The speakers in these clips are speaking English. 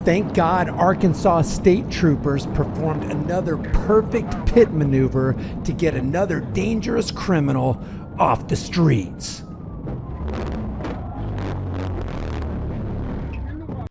Thank God Arkansas state troopers performed another perfect pit maneuver to get another dangerous criminal off the streets.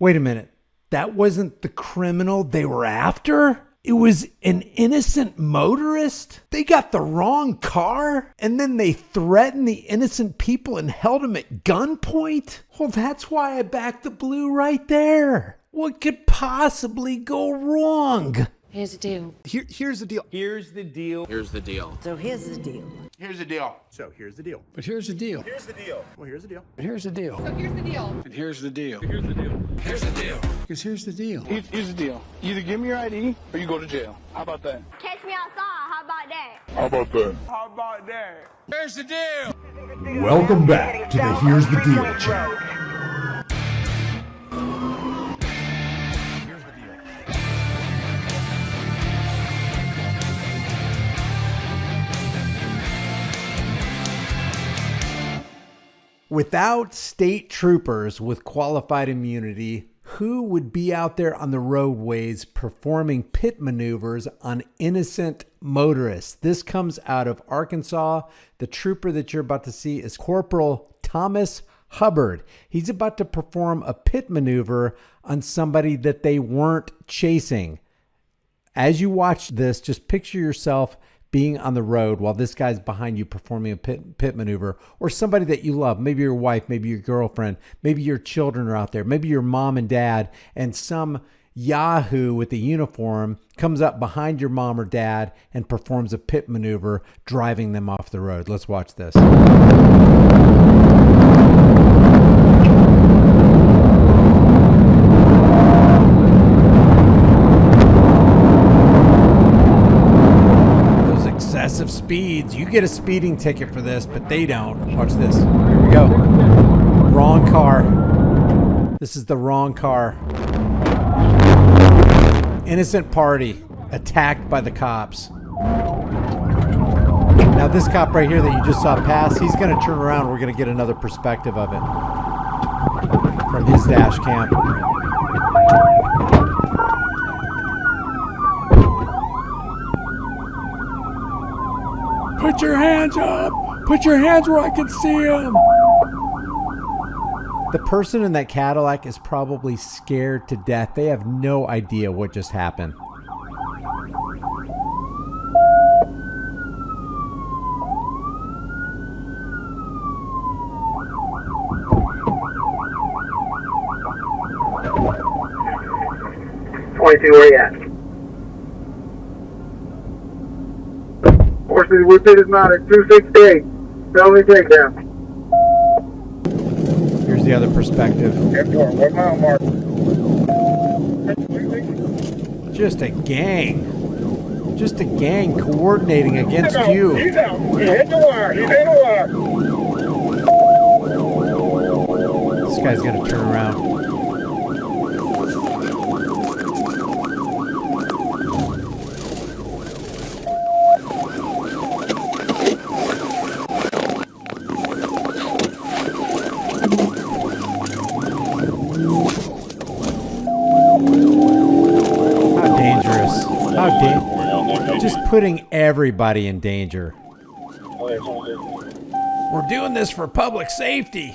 Wait a minute. That wasn't the criminal they were after? It was an innocent motorist? They got the wrong car? And then they threatened the innocent people and held them at gunpoint? Well, that's why I backed the blue right there. What could possibly go wrong? Here's the deal. Here's the deal. Here's the deal. Here's the deal. So here's the deal. Here's the deal. So here's the deal. But here's the deal. Here's the deal. Well, here's the deal. But here's the deal. So here's the deal. And here's the deal. Here's the deal. Here's the deal. Because here's the deal. Here's the deal. Either give me your ID or you go to jail. How about that? Catch me outside. How about that? How about that? How about that? Here's the deal. Welcome back to the Here's the Deal channel. Without state troopers with qualified immunity, who would be out there on the roadways performing pit maneuvers on innocent motorists? This comes out of Arkansas. The trooper that you're about to see is Corporal Thomas Hubbard. He's about to perform a pit maneuver on somebody that they weren't chasing. As you watch this, just picture yourself being on the road while this guy's behind you performing a pit maneuver, or somebody that you love, maybe your wife, maybe your girlfriend, maybe your children are out there, maybe your mom and dad, and some yahoo with a uniform comes up behind your mom or dad and performs a pit maneuver, driving them off the road. Let's watch this. Excessive speeds. You get a speeding ticket for this, but they don't. Watch this. Here we go. Wrong car. This is the wrong car. Innocent party attacked by the cops. Now this cop right here that you just saw pass, he's going to turn around. We're going to get another perspective of it from his dash cam. Put your hands up! Put your hands where I can see them! The person in that Cadillac is probably scared to death. They have no idea what just happened. Where you at? Horses within is not at 268. Felony takedown. Here's the other perspective. What mile mark? Just a gang. Just a gang coordinating against you. He's out. He hit the wire. He hit the wire. This guy's gonna turn around. Just putting everybody in danger. We're doing this for public safety.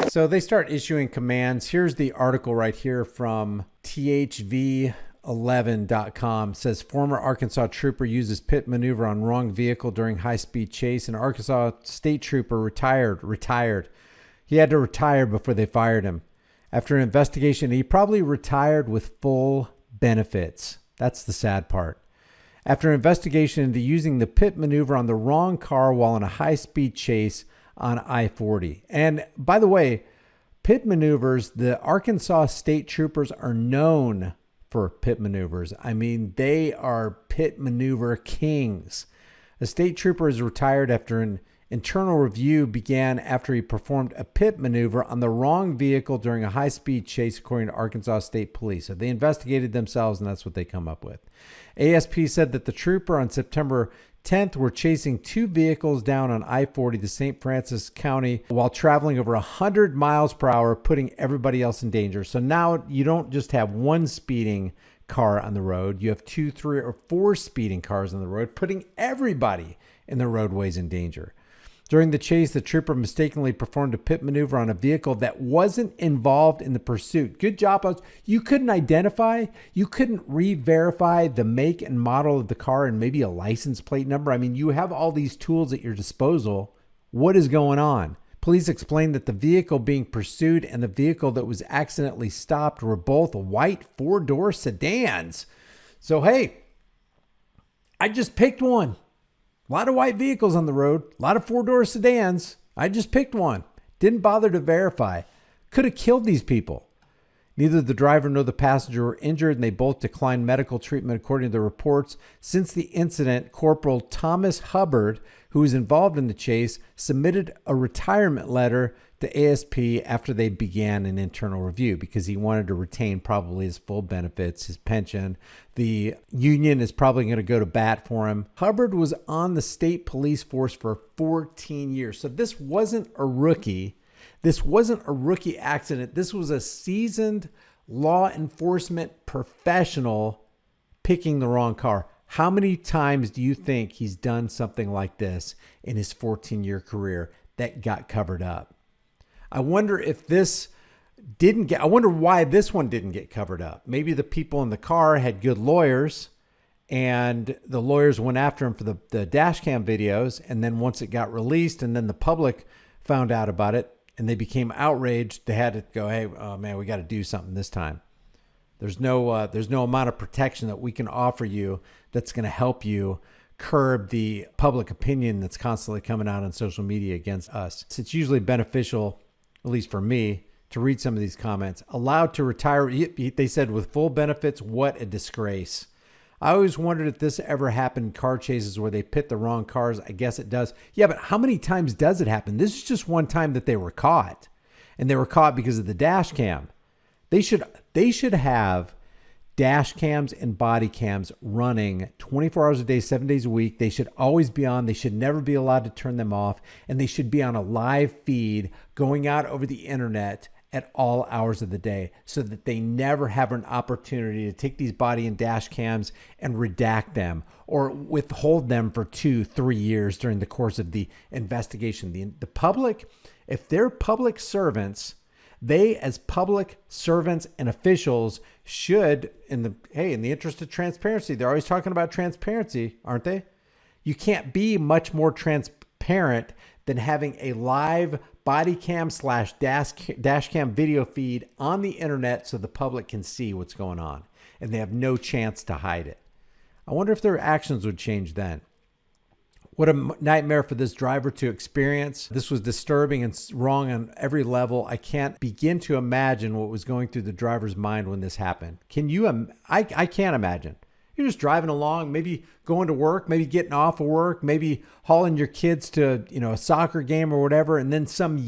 So they start issuing commands. Here's the article right here from THV11.com. It says former Arkansas trooper uses pit maneuver on wrong vehicle during high-speed chase. An Arkansas state trooper retired. He had to retire before they fired him. After an investigation, he probably retired with full benefits. That's the sad part. After an investigation into using the pit maneuver on the wrong car while in a high-speed chase on I-40. And by the way, pit maneuvers, the Arkansas state troopers are known for pit maneuvers. I mean, they are pit maneuver kings. A state trooper is retired after an internal review began after he performed a pit maneuver on the wrong vehicle during a high-speed chase, according to Arkansas State Police. So they investigated themselves, and that's what they come up with. ASP said that the trooper on September 10th were chasing 2 vehicles down on I-40 to St. Francis County while traveling over 100 miles per hour, putting everybody else in danger. So now you don't just have one speeding car on the road. You have 2, 3, or 4 speeding cars on the road, putting everybody in the roadways in danger. During the chase, the trooper mistakenly performed a pit maneuver on a vehicle that wasn't involved in the pursuit. Good job. You couldn't identify, you couldn't re-verify the make and model of the car and maybe a license plate number. I mean, you have all these tools at your disposal. What is going on? Police explained that the vehicle being pursued and the vehicle that was accidentally stopped were both white 4-door sedans. So, hey, I just picked one. A lot of white vehicles on the road, a lot of 4-door sedans. I just picked one. Didn't bother to verify. Could have killed these people. Neither the driver nor the passenger were injured, and they both declined medical treatment according to the reports. Since the incident, Corporal Thomas Hubbard, who was involved in the chase, submitted a retirement letter to ASP after they began an internal review because he wanted to retain probably his full benefits, his pension. The union is probably going to go to bat for him. Hubbard was on the state police force for 14 years. So this wasn't a rookie. This wasn't a rookie accident. This was a seasoned law enforcement professional picking the wrong car. How many times do you think he's done something like this in his 14-year career that got covered up? I wonder if this didn't get, I wonder why this one didn't get covered up. Maybe the people in the car had good lawyers and the lawyers went after him for the dash cam videos. And then once it got released and then the public found out about it and they became outraged, they had to go, hey, oh man, we got to do something this time. There's no amount of protection that we can offer you that's going to help you curb the public opinion that's constantly coming out on social media against us. It's usually beneficial, at least for me, to read some of these comments. Allowed to retire, they said, with full benefits. What a disgrace. I always wondered if this ever happened in car chases where they pit the wrong cars. I guess it does. Yeah, but how many times does it happen? This is just one time that they were caught. And they were caught because of the dash cam. They should have dash cams and body cams running 24 hours a day, 7 days a week. They should always be on. They should never be allowed to turn them off. And they should be on a live feed going out over the internet at all hours of the day so that they never have an opportunity to take these body and dash cams and redact them or withhold them for 2-3 years during the course of the investigation. The public, if they're public servants, they, as public servants and officials, should, in the interest of transparency, they're always talking about transparency, aren't they? You can't be much more transparent than having a live body cam / dash cam video feed on the internet so the public can see what's going on and they have no chance to hide it. I wonder if their actions would change then. What a nightmare for this driver to experience. This was disturbing and wrong on every level. I can't begin to imagine what was going through the driver's mind when this happened. Can you? I can't imagine. You're just driving along, maybe going to work, maybe getting off of work, maybe hauling your kids to, a soccer game or whatever. And then some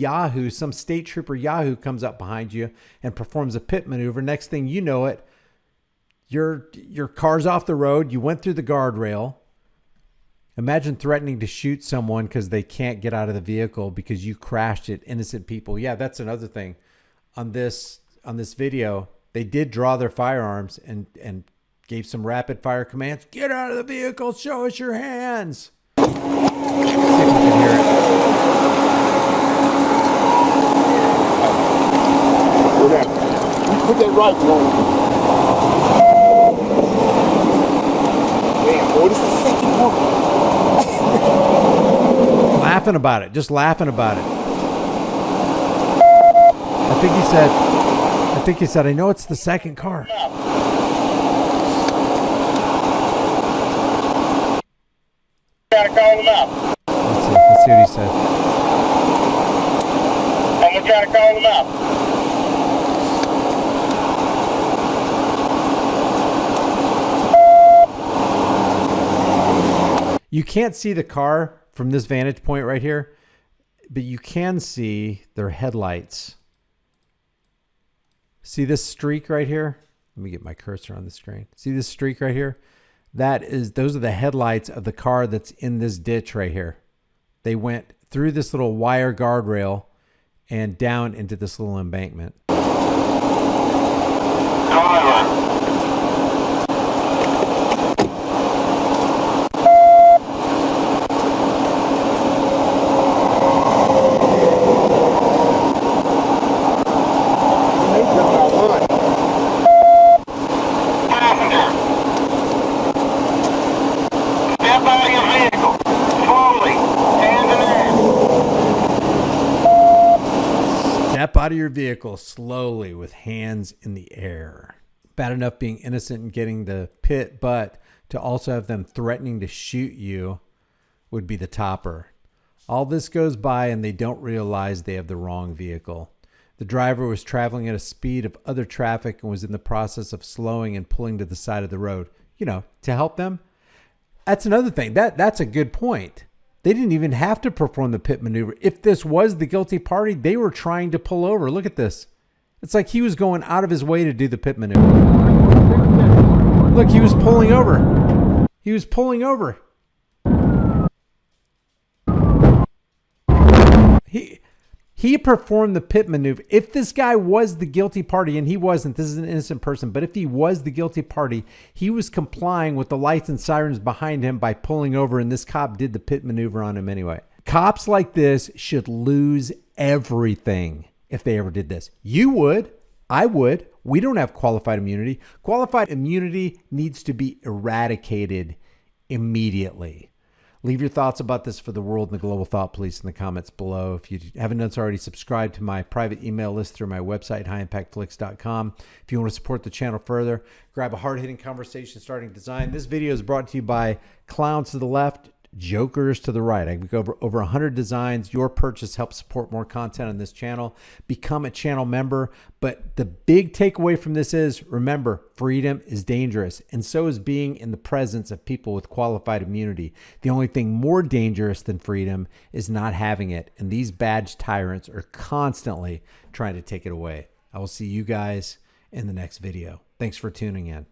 state trooper yahoo comes up behind you and performs a pit maneuver. Next thing you know it, your car's off the road. You went through the guardrail. Imagine threatening to shoot someone because they can't get out of the vehicle because you crashed it. Innocent people. Yeah, that's another thing. On this video, they did draw their firearms and gave some rapid fire commands. Get out of the vehicle. Show us your hands. See if you can hear it. Put that rifle on. Damn, boy, this is the second one. Laughing about it. Just laughing about it. I think he said, I know it's the second car. Gotta call him out. Let's see what he says. I'm gonna try to call him out. You can't see the car from this vantage point right here, but you can see their headlights. See this streak right here? Let me get my cursor on the screen. See this streak right here? Those are the headlights of the car that's in this ditch right here. They went through this little wire guardrail and down into this little embankment. Step out of your vehicle slowly with hands in the air. Bad enough being innocent and getting the pit, but to also have them threatening to shoot you would be the topper. All this goes by and they don't realize they have the wrong vehicle. The driver was traveling at a speed of other traffic and was in the process of slowing and pulling to the side of the road, to help them. That's another thing. That's a good point. They didn't even have to perform the pit maneuver. If this was the guilty party, they were trying to pull over. Look at this. It's like he was going out of his way to do the pit maneuver. Look, he was pulling over. He was pulling over. He performed the pit maneuver. If this guy was the guilty party, and he wasn't, this is an innocent person, but if he was the guilty party, he was complying with the lights and sirens behind him by pulling over, and this cop did the pit maneuver on him anyway. Cops like this should lose everything if they ever did this. You would. I would. We don't have qualified immunity. Qualified immunity needs to be eradicated immediately. Leave your thoughts about this for the world and the global thought police in the comments below. If you haven't done so already, subscribe to my private email list through my website, highimpactflix.com. If you want to support the channel further, grab a hard-hitting conversation starting design. This video is brought to you by Clowns to the Left, Jokers to the Right. I go over 100 designs. Your purchase helps support more content on this channel. Become a channel member. But the big takeaway from this is, remember, freedom is dangerous, and so is being in the presence of people with qualified immunity. The only thing more dangerous than freedom is not having it, and these badge tyrants are constantly trying to take it away. I will see you guys in the next video. Thanks for tuning in.